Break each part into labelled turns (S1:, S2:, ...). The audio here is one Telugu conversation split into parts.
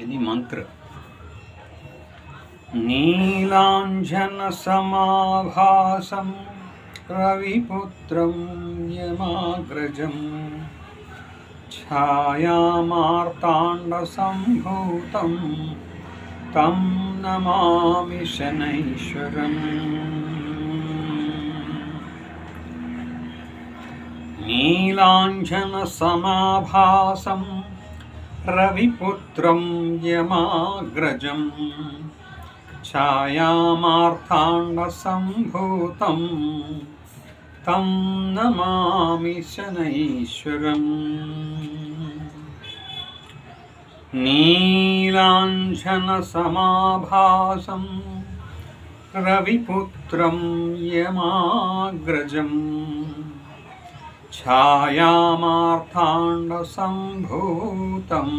S1: ఇది మంత్ర. నీలాంజనసమాభాసం రవిపుత్రం యమాగ్రజం ఛాయామార్తాండసంభూతం తం నమామి శనైశ్వరం. నీలాంజనసమాభాసం రవిపుత్రం యమాగ్రజం ఛాయామార్తాండసంభూతం తం నమామి శనైశ్వరం. నీలాంజనసమాభాసం రవిపుత్రం యమాగ్రజం ఛాయామార్తాండసంభూతం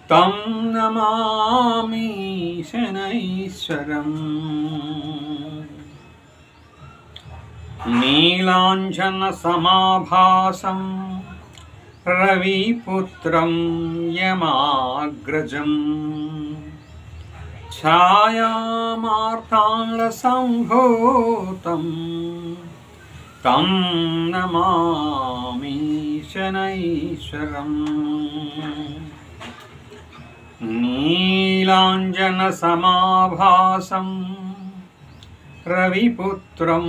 S1: తం నమామి శనైశ్వరం. నీలాంజనసమాభాసం రవిపుత్రం యమాగ్రజం ఛాయామార్తాండసంభూతం తం నమామి శనైశ్వరం. నీలాంజనసమాభాసం రవిపుత్రం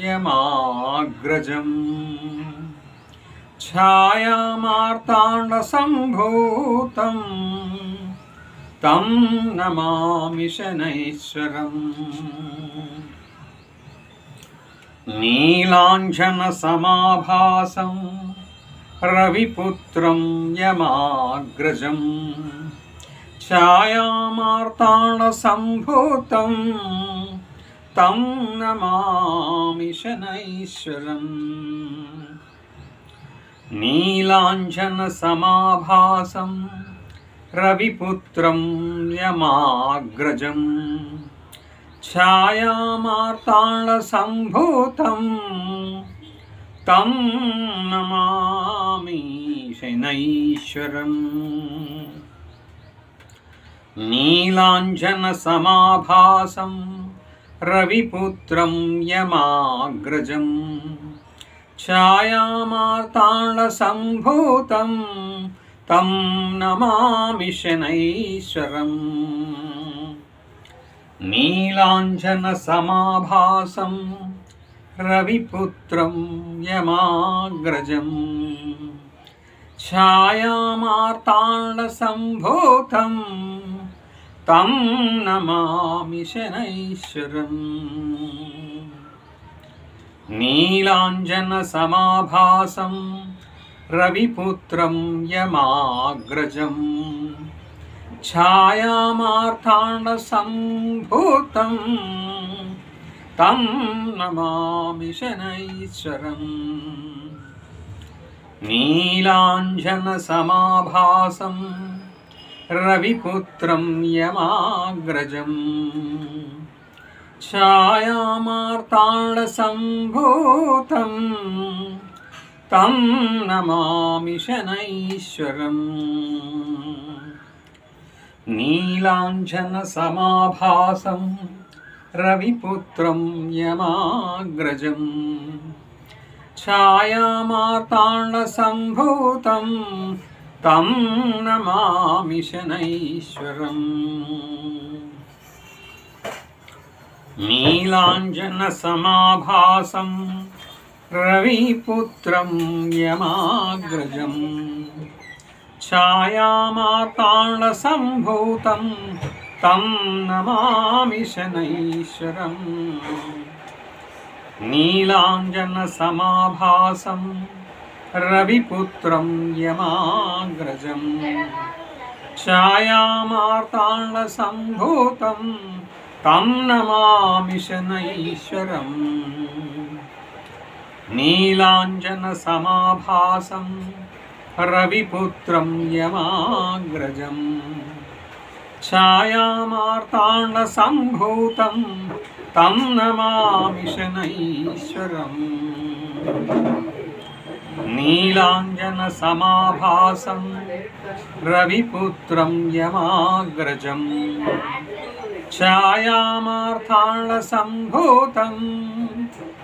S1: యమాగ్రజం ఛాయామార్తాండసంభూతం తం నమామి శనైశ్వరం. నీలాంజనసమాభాసం రవిపుత్రం యమాగ్రజం ఛాయామార్తాండసంభూతం తం నమామి శనైశ్వరం. నీలాంజనసమాభాసం రవిపుత్రం యమాగ్రజం ఛాయామార్తాండసంభూతం తం నమామి శనైశ్వరం. నీలాంజనసమాభాసం రవిపుత్రం యమాగ్రజం ఛాయామార్తాండసంభూతం తం నమామి శనైశ్వరం. నీలాంజనసమాభాసం రవిపుత్రం యమాగ్రజం ఛాయామార్తాండసంభూతం తం నమామి శనైశ్వరం. నీలాంజనసమాభాసం రవిపుత్రం యమాగ్రజం ఛాయామార్తాండసంభూతం తం నమామి శనైశ్వరం. నీలాంజనసమాభాసం రవిపుత్రం యమాగ్రజం ఛాయామార్తాండసంభూతం తం నమామి శనైశ్వరం. నీలాంజనసమాభాసం రవిపుత్రం యమాగ్రజం ఛాయామార్తాండసంభూతం తం నమామి శనైశ్వరం. నీలాంజనసమాభాసం రవిపుత్రం యమాగ్రజం ఛాయామార్తాండసంభూతం తం నమామి శనైశ్వరం. నీలాంజనసమాభాసం రవిపుత్రం యమాగ్రజం ఛాయామార్తాండసంభూతం తం నమామి శనైశ్వరం. నీలాంజనసమాభాసం రవిపుత్రం యమాగ్రజం ఛాయామార్తాండసంభూతం తం నమామి శనైశ్వరం. नीलाञ्जनसमाभासं रविपुत्रं यमाग्रजं छायामार्ताण्डसम्भूतं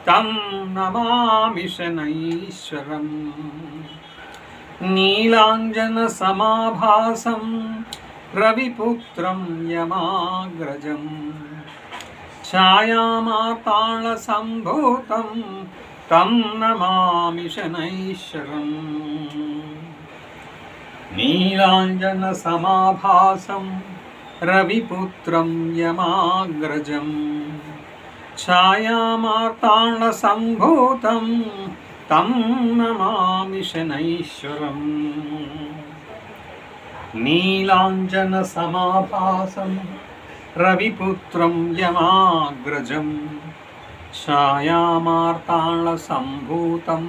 S1: तं नमामि शनैश्वरम् नीलाञ्जनसमाभासं रविपुत्रं यमाग्रजं छायामार्ताण्डसम्भूतं तं नमामि शनैश्वरम् नीलाञ्जनसमाभासं रविपुत्रं यमाग्रजं छायामार्ताण्डसम्भूतं तं नमामि शनैश्वरम् नीलाञ्जनसमाभासं रविपुत्रं यमाग्रजं छायामार्ताण्डसम्भूतं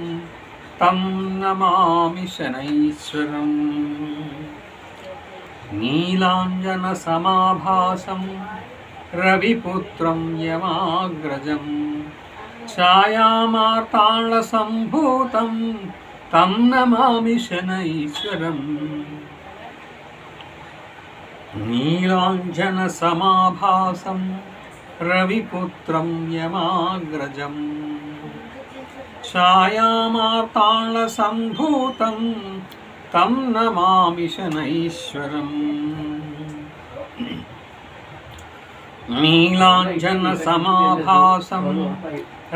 S1: तं नमामि शनैश्वरम् नीलाञ्जनसमाभासं रविपुत्रं यमाग्रजं छायामार्ताण्डसम्भूतं तं नमामि शनैश्वरम् नीलाञ्जनसमाभासं रविपुत्रं यमाग्रजं छायामार्ताण्डसम्भूतं तं नमामि शनैश्वरम् नीलाञ्जनसमाभासं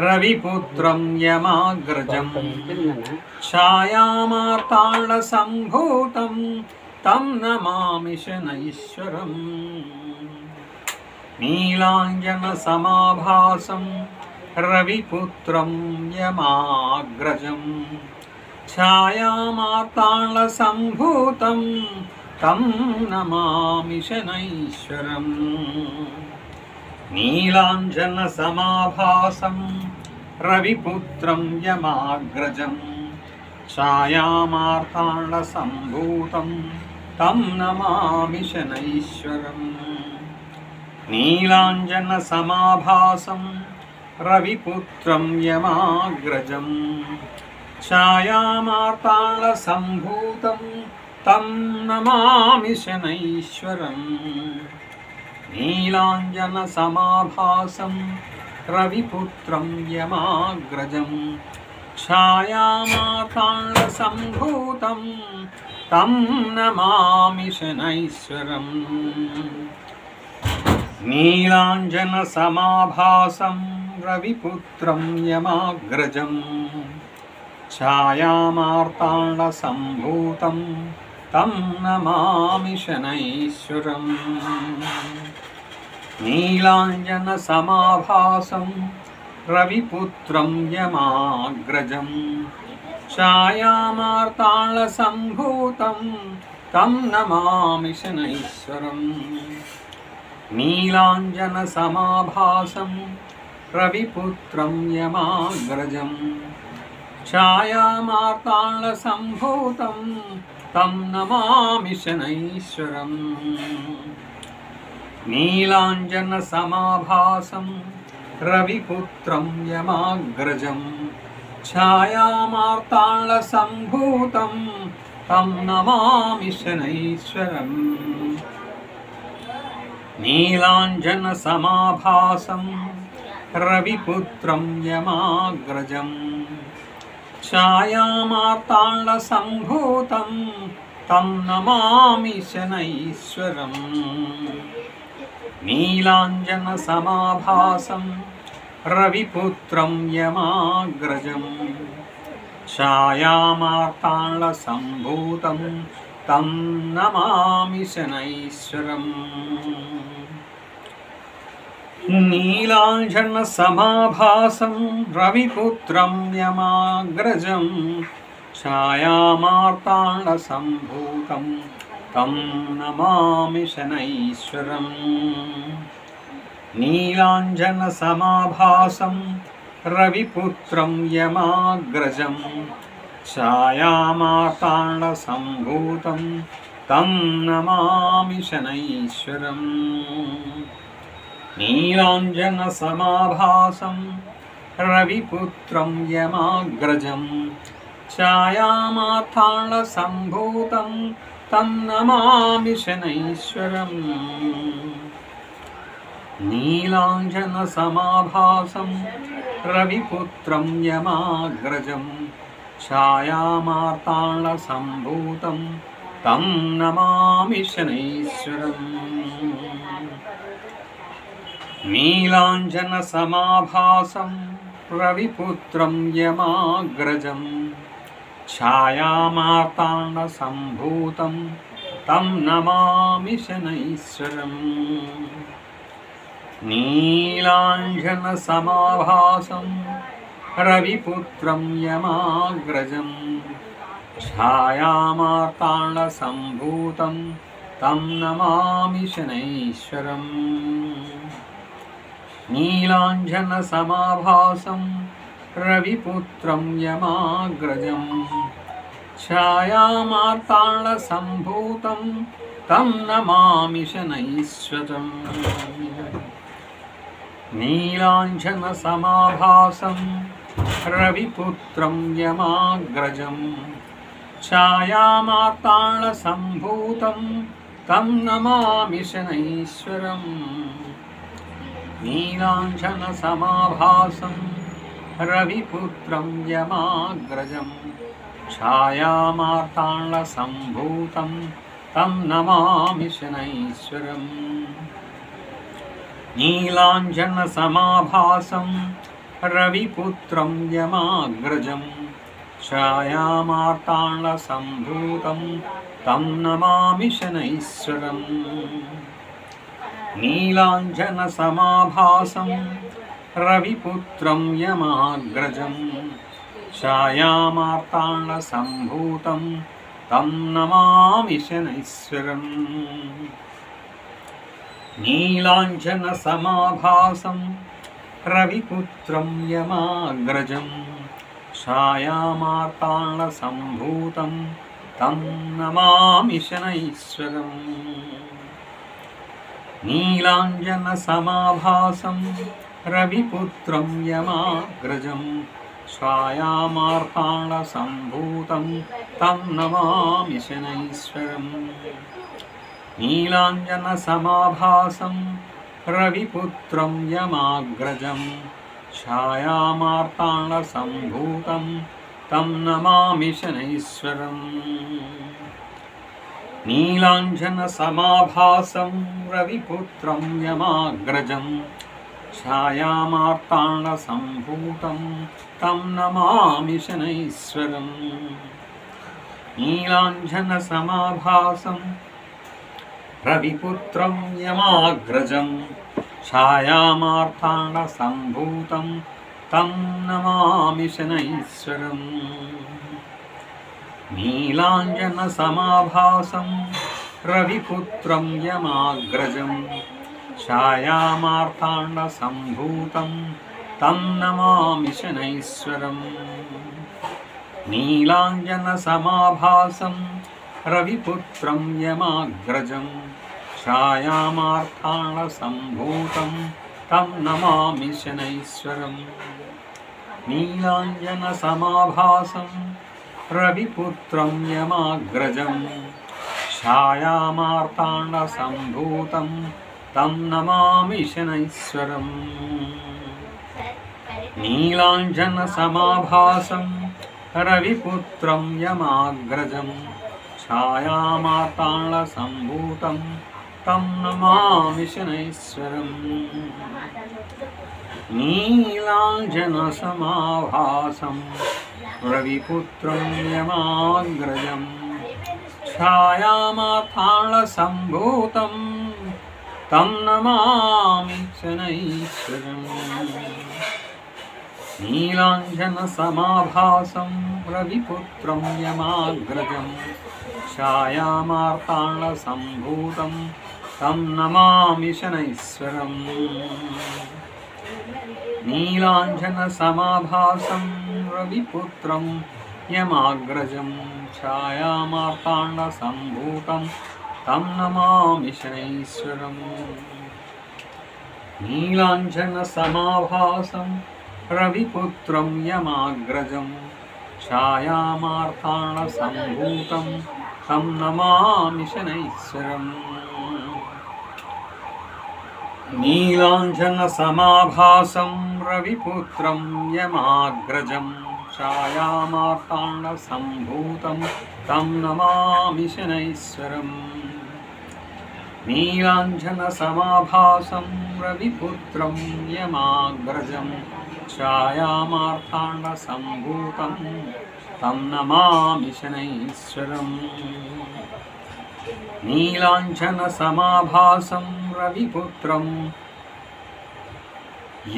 S1: रविपुत्रं यमाग्रजं छायामार्ताण्डसम्भूतं तं नमामि शनैश्वरम् नीलाञ्जनसमाभासं रविपुत्रं यमाग्रजं छायामार्ताण्डसम्भूतं तं नमामि शनैश्वरम् नीलाञ्जनसमाभासं रविपुत्रं यमाग्रजं छायामार्ताण्डसम्भूतं तं नमामि शनैश्वरम् नीलाञ्जनसमाभासं रविपुत्रं यमाग्रजं छायामार्ताण्डसम्भूतं तं नमामि शनैश्वरम् नीलाञ्जनसमाभासं रविपुत्रं यमाग्रजं छायामार्ताण्डसम्भूतं तं नमामि शनैश्वरम् नीलाञ्जनसमाभासं रविपुत्रं यमाग्रजं छायामार्ताण्डसम्भूतं तं नमामि शनैश्वरम् नीलाञ्जनसमाभासं रविपुत्रं यमाग्रजं छायामार्ताण्डसम्भूतं तं नमामि शनैश्वरम् नीलाञ्जनसमाभासं रविपुत्रं यमाग्रजं छायामार्ताण्डसम्भूतं तं नमामि शनैश्वरम् नीलाञ्जनसमाभासं रविपुत्रं यमाग्रजं छायामार्ताण्डसम्भूतं तं नमामि शनैश्वरम् नीलाञ्जनसमाभासं रविपुत्रं यमाग्रजं छायामार्ताण्डसम्भूतं तं नमामि शनैश्वरम् नीलाञ्जनसमाभासं रविपुत्रं यमाग्रजं छायामार्ताण्डसम्भूतं तं नमामि शनैश्वरम् नीलाञ्जनसमाभासं रविपुत्रं यमाग्रजं छायामार्ताण्डसम्भूतं तं नमामि शनैश्वरम् नीलाञ्जनसमाभासं रविपुत्रं यमाग्रजं छायामार्ताण्डसम्भूतं तं नमामि शनैश्वरम् नीलाञ्जनसमाभासं रविपुत्रं यमाग्रजं ఛాయామార్తాండసంభూతం తం నమామి శనైశ్వరం నీలాంజనసమాభాసం రవిపుత్రం యమాగ్రజం ఛాయామార్తాండసంభూతం తం నమామి శనైశ్వరం నీలాంజనసమాభాసం రవిపుత్రం యమాగ్రజం ఛాయామార్తాండసంభూతం తం నమామి శనైశ్వరం నీలాంజనసమాభాసం రవిపుత్రం యమాగ్రజం ఛాయామార్తాండసంభూతం తం నమామి శనైశ్వరం నీలాంజనసమాభాసం రవిపుత్రం యమాగ్రజం ఛాయామార్తాండసంభూతం తం నమామి శనైశ్వరం నీలాంజనసమాభాసం రవిపుత్రం యమాగ్రజం ఛాయామార్తాండసంభూతం తం నమామి శనైశ్వరం నీలాంజనసమాభాసం రవిపుత్రం యమాగ్రజం ఛాయామార్తాండసంభూతం తం నమామి శనైశ్వరం నీలాంజనసమాభాసం రవిపుత్రం యమాగ్రజం ఛాయామార్తాండసంభూతం తం నమామి శనైశ్వరం నీలాంజనసమాభాసం రవిపుత్రం యమాగ్రజం ఛాయామార్తాండసంభూతం తం నమామి శనైశ్వరం నీలాంజనసమాభాసం రవిపుత్రం యమాగ్రజం ఛాయామార్తాండసంభూతం తం నమామి శనైశ్వరం నీలాంజనసమాభాసం రవిపుత్రం యమాగ్రజం ఛాయామార్తాండసంభూతం తం నమామి శనైశ్వరం నీలాంజనసమాభాసం రవిపుత్రం యమాగ్రజం ఛాయామార్తాండసంభూతం తం నమామి శనైశ్వరం నీలాంజనసమాభాసం రవిపుత్రం యమాగ్రజం ఛాయామార్తాండసంభూతం తం నమామి శనైశ్వరం నీలాంజనసమాభాసం రవిపుత్రం యమాగ్రజం ఛాయామార్తాండసంభూతం తం నమామి శనైశ్వరం నీలాంజనసమాభాసం రవిపుత్రం యమాగ్రజం ఛాయామార్తాండసంభూతం తం నమామి శనైశ్వరం నీలాంజనసమాభాసం రవిపుత్రం యమాగ్రజం ఛాయామార్తాండసంభూతం తం నమామి శనైశ్వరం నీలాంజనసమాభాసం రవిపుత్రం యమాగ్రజం ఛాయామార్తాండసంభూతం తం నమామి శనైశ్వరం నీలాంజనసమాభాసం రవిపుత్రం యమాగ్రజం ఛాయామార్తాండసంభూతం తం నమామి శనైశ్వరం నీలాంజనసమాభాసం రవిపుత్రం యమాగ్రజం ఛాయామార్తాండసంభూతం తం నమామి శనైశ్వరం నీలాంజనసమాభాసం రవిపుత్రం యమాగ్రజం ఛాయామార్తాండసంభూతం తం నమామి శనైశ్వరం నీలాంజనసమాభాసం రవిపుత్రం యమాగ్రజం ఛాయామార్తాండసంభూతం తం నమామి శనైశ్వరం నీలాంజనసమాభాసం రవిపుత్రం యమాగ్రజం ఛాయామార్తాండసంభూతం తం నమామి శనైశ్వరం. నీలాంజనసమాభాసం రవిపుత్రం యమాగ్రజం ఛాయామార్తాండసంభూతం తం నమామి శనైశ్వరం. నీలాంజనసమాభాసం రవిపుత్రం యమాగ్రజం ఛాయామార్తాండసంభూతం తం నమామి శనైశ్వరం. నీలాంజనసమాభాసం రవిపుత్రం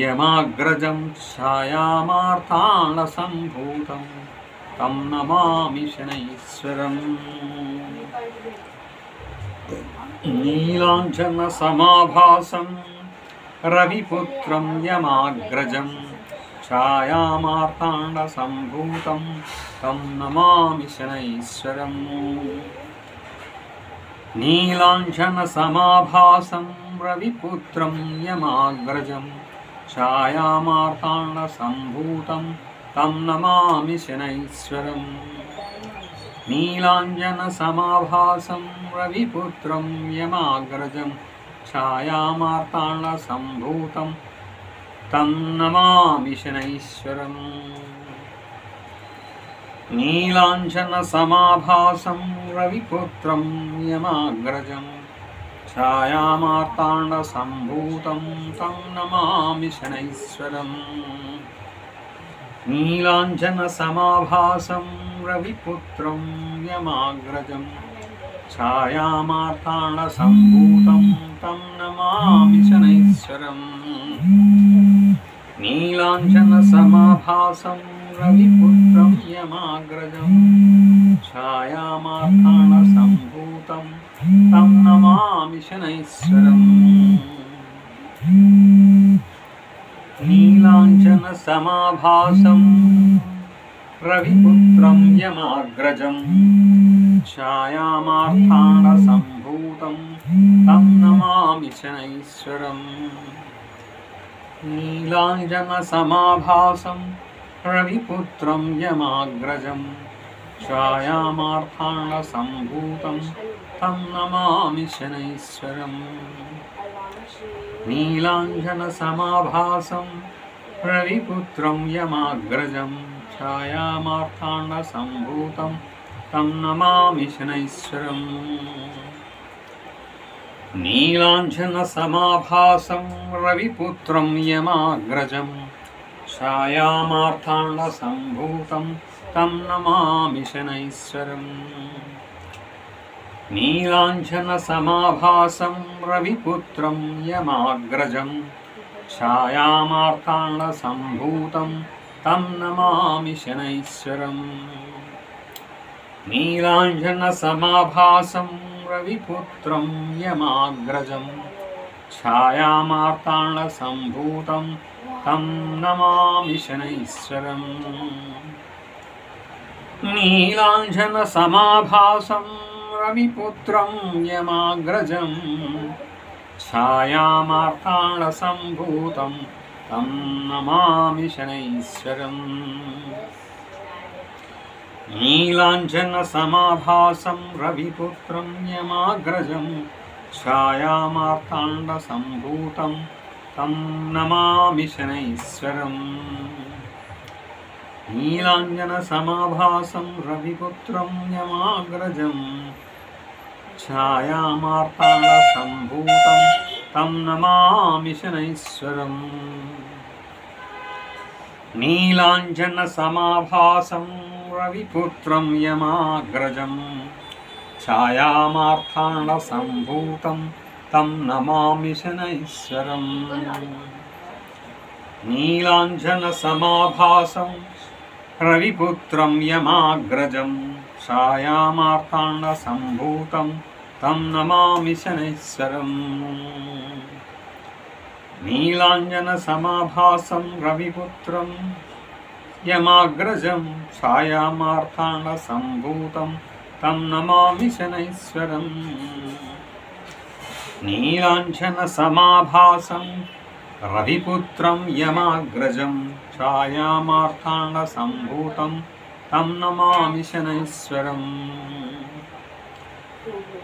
S1: యమాగ్రజం ఛాయామార్తాండసంభూతం తం నమామి శనైశ్వరం. నీలాంజనసమాభాసం రవిపుత్రం యమాగ్రజం ఛాయామార్తాండసంభూతం తం నమామి శనైశ్వరం. నీలాంజనసమాభాసం రవిపుత్రం యమాగ్రజం ఛాయామార్తాండసంభూతం తం నమామి శనైశ్వరం. నీలాంజనసమాభాసం రవిపుత్రం యమాగ్రజం ఛాయామార్తాండసంభూతం తం నమామి శనైశ్వరం. నీలాంజనసమాభాసం రవిపుత్రం యమాగ్రజం ఛాయామార్తాండసంభూతం తం నమామి శనైశ్వరం. నీలాంజనసమాభాసం రవిపుత్రం యమాగ్రజం ఛాయామార్తాండసంభూతం తం నమామి శనైశ్వరం. నీలాంజనసమాభాసం రవిపుత్రం యమాగ్రజం ఛాయామార్తాండసంభూతం తం నమామి శనైశ్వరం. నీలాంజనసమాభాసం రవిపుత్రం యమాగ్రజం ఛాయామార్తాండసంభూతం తం నమామి శనైశ్వరం. నీలాంజనసమాభాసం రవిపుత్రం యమాగ్రజం ఛాయామార్తాండసంభూతం తం నమామి శనైశ్వరం. నీలాంజనసమాభాసం రవిపుత్రం యమాగ్రజం ఛాయామార్తాండసంభూతం తం నమామి శనైశ్వరం. నీలాంజనసమాభాసం రవిపుత్రం యమాగ్రజం ఛాయామార్తాండసంభూతం తం నమామి శనైశ్వరం. నీలాంజనసమాభాసం రవిపుత్రం యమాగ్రజం ఛాయామార్తాండసంభూతం తం నమామి శనైశ్వరం. నీలాంజనసమాభాసం రవిపుత్రం యమాగ్రజం ఛాయామార్తాండసంభూతం తం నమామి శనైశ్వరం. నీలాంజనసమాభాసం రవిపుత్రం యమాగ్రజం ఛాయామార్తాండసంభూతం తం నమామి శనైశ్వరం. నీలాంజనసమాభాసం రవిపుత్రం యమాగ్రజం ఛాయామార్తాండసంభూతం తం నమామి శనైశ్వరం. నీలాంజనసమాభాసం రవిపుత్రం యమాగ్రజం ఛాయామార్తాండసంభూతం తం నమామి శనైశ్వరం. నీలాంజనసమాభాసం రవిపుత్రం యమాగ్రజం ఛాయామార్తాండసంభూతం తం నమామి శనైశ్వరం. నీలాంజనసమాభాసం రవిపుత్రం యమాగ్రజం ఛాయామార్తాండసంభూతం తం నమామి శనైశ్వరం. నీలాంజనసమాభాసం రవిపుత్రం యమాగ్రజం ఛాయామార్తాండసంభూతం తం నమామి శనైశ్వరం. నీలాంజనసమాభాసం రవిపుత్రం యమాగ్రజం ఛాయామార్తాండసంభూతం तं नमामि शनैश्वरम्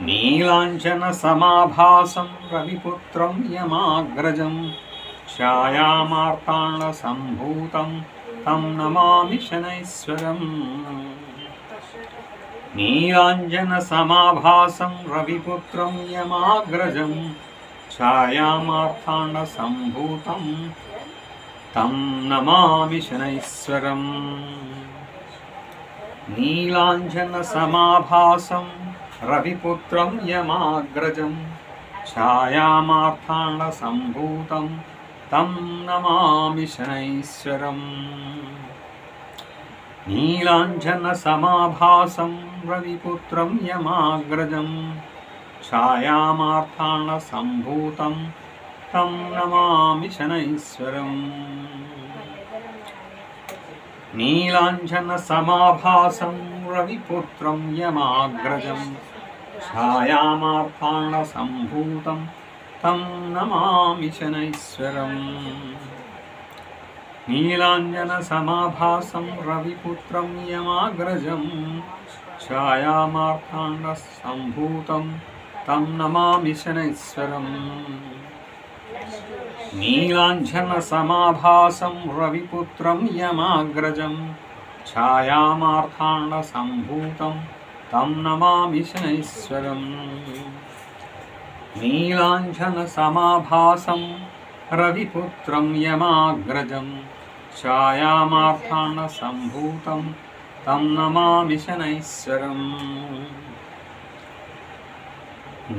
S1: नीलाञ्जनसमाभासं रविपुत्रं यमाग्रजं छायामार्ताण्डसम्भूतं तं नमामि शनैश्वरम् नीलाञ्जनसमाभासं रविपुत्रं यमाग्रजं छायामार्ताण्डसम्भूतं तं नमामि शनैश्वरम् नीलाञ्जनसमाभासं रविपुत्रं यमाग्रजं छायामार्ताण्डसम्भूतं तं नमामि शनैश्वरम् नीलाञ्जनसमाभासं रविपुत्रं यमाग्रजं छायामार्ताण्डसम्भूतं तं नमामि शनैश्वरम् नीलाञ्जनसमाभासं रविपुत्रं यमाग्रजं छायामार्ताण्डसम्भूतं तं नमामि शनैश्वरम् नीलाञ्जनसमाभासं रविपुत्रं यमाग्रजं छायामार्ताण्डसम्भूतं तं नमामि शनैश्वरम् नीलाञ्जनसमाभासं रविपुत्रं यमाग्रजं छायामार्ताण्डसम्भूतं तं नमामि शनैश्वरम् नीलाञ्जनसमाभासं रविपुत्रं यमाग्रजं छायामार्ताण्डसम्भूतं तं नमामि शनैश्वरम्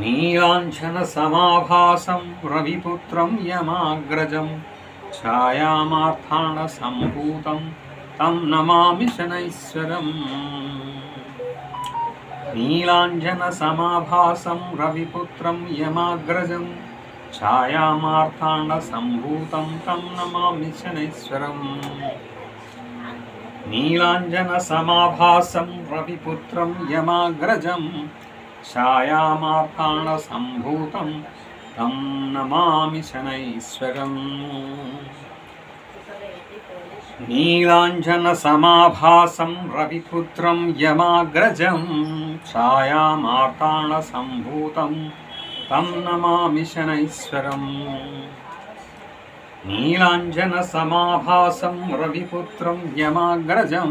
S1: नीलाञ्जनसमाभासं रविपुत्रं यमाग्रजं छायामार्ताण्डसम्भूतं तं नमामि शनैश्वरम् नीलाञ्जनसमाभासं रविपुत्रं यमाग्रजं छायामार्ताण्डसम्भूतं तं नमामि शनैश्वरम् नीलाञ्जनसमाभासं रविपुत्रं यमाग्रजं छायामार्ताण्डसम्भूतं तं नमामि शनैश्वरम् नीलाञ्जनसमाभासं रविपुत्रं यमाग्रजं छायामार्ताण्डसम्भूतं तं नमामि शनैश्वरम् नीलाञ्जनसमाभासं रविपुत्रं यमाग्रजं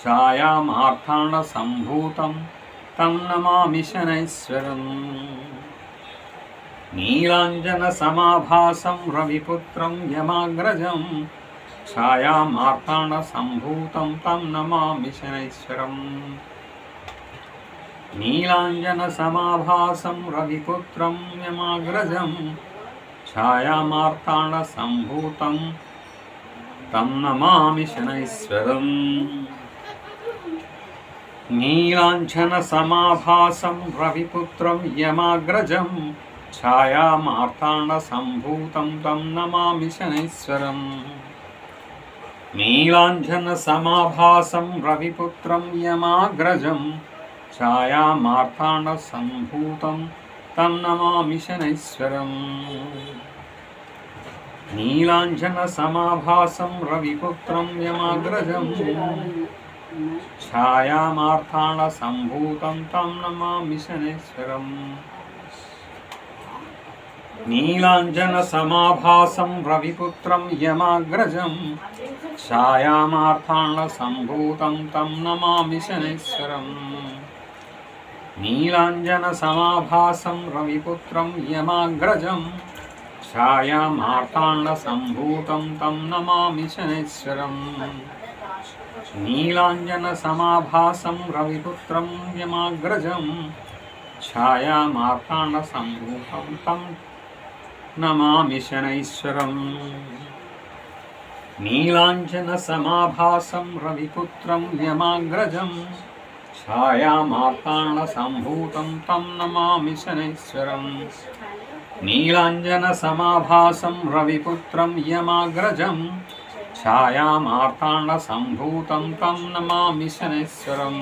S1: छायामार्ताण्डसम्भूतं तं नमामि शनैश्वरम् नीलाञ्जनसमाभासं रविपुत्रं यमाग्रजं छायामार्ताण्डसम्भूतं तं नमामि शनैश्वरम् नीलाञ्जनसमाभासं रविपुत्रं यमाग्रजं छायामार्ताण्डसम्भूतं तं नमामि शनैश्वरम् नीलाञ्जनसमाभासं रविपुत्रं यमाग्रजं छायामार्ताण्डसम्भूतं तं नमामि शनैश्वरम् नीलाञ्जनसमाभासं रविपुत्रं यमाग्रजं छायामार्ताण्डसम्भूतं तं नमामि शनैश्वरम् नीलाञ्जनसमाभासं रविपुत्रं यमाग्रजं छायामार्ताण्डसम्भूतं तं नमामि शनैश्वरम् नीलाञ्जनसमाभासं रविपुत्रं यमाग्रजं छायामार्ताण्डसम्भूतं तं नमामि शनैश्वरम् नीलाञ्जनसमाभासं रविपुत्रं यमाग्रजं छायामार्ताण्डसम्भूतं तं नमामि शनैश्वरम् नीलाञ्जनसमाभासं रविपुत्रं यमाग्रजं छायामार्ताण्डसम्भूतं तं नमामि शनैश्वरम् नीलाञ्जनसमाभासं रविपुत्रं यमाग्रजं छायामार्ताण्डसम्भूतं तं नमामि शनैश्वरम् नीलाञ्जनसमाभासं रविपुत्रं यमाग्रजं छायामार्ताण्डसम्भूतं तं नमामि शनैश्वरम्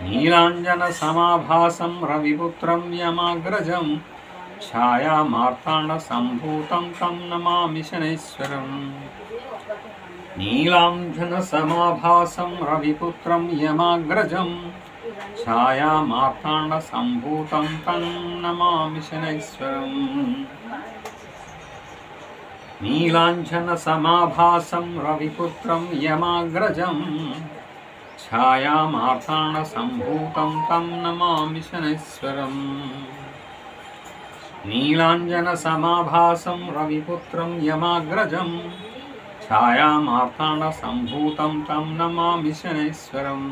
S1: नीलाञ्जनसमाभासं रविपुत्रं यमाग्रजं छायामार्ताण्डसम्भूतं तं नमामि शनैश्वरम् నీలాంజనసమాభాసం రవిపుత్రం యమాగ్రజం ఛాయామార్తాండసంభూతం తం నమామి శనైశ్వరం. నీలాంజనసమాభాసం రవిపుత్రం యమాగ్రజం ఛాయామార్తాండసంభూతం తం నమామి శనైశ్వరం. నీలాంజనసమాభాసం రవిపుత్రం యమాగ్రజం ఛాయామార్తాండసంభూతం తం నమామి శనైశ్వరం.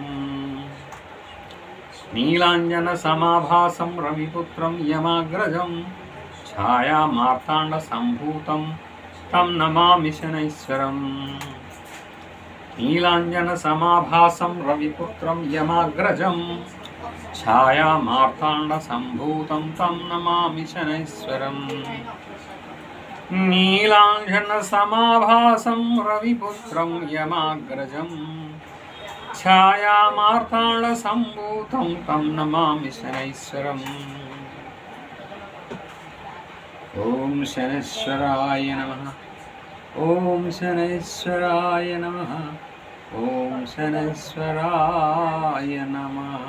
S1: నీలాంజనసమాభాసం రవిపుత్రం యమాగ్రజం ఛాయామార్తాండసంభూతం తం నమామి శనైశ్వరం. నీలాంజనసమాభాసం రవిపుత్రం యమాగ్రజం ఛాయామార్తాండసంభూతం తం నమామి శనైశ్వరం. నీలాంజనసమాభాసం రవిపుత్రం యమాగ్రజం ఛాయామార్తాండసంభూతం తం నమామి శనైశ్వరం. ఓం శనైశ్వరాయ నమః. ఓం శనైశ్వరాయ నమః. ఓం శనైశ్వరాయ నమః.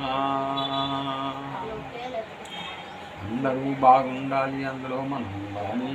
S1: అందరూ బాగుండాలి, అందులో మనం ఉండాలి.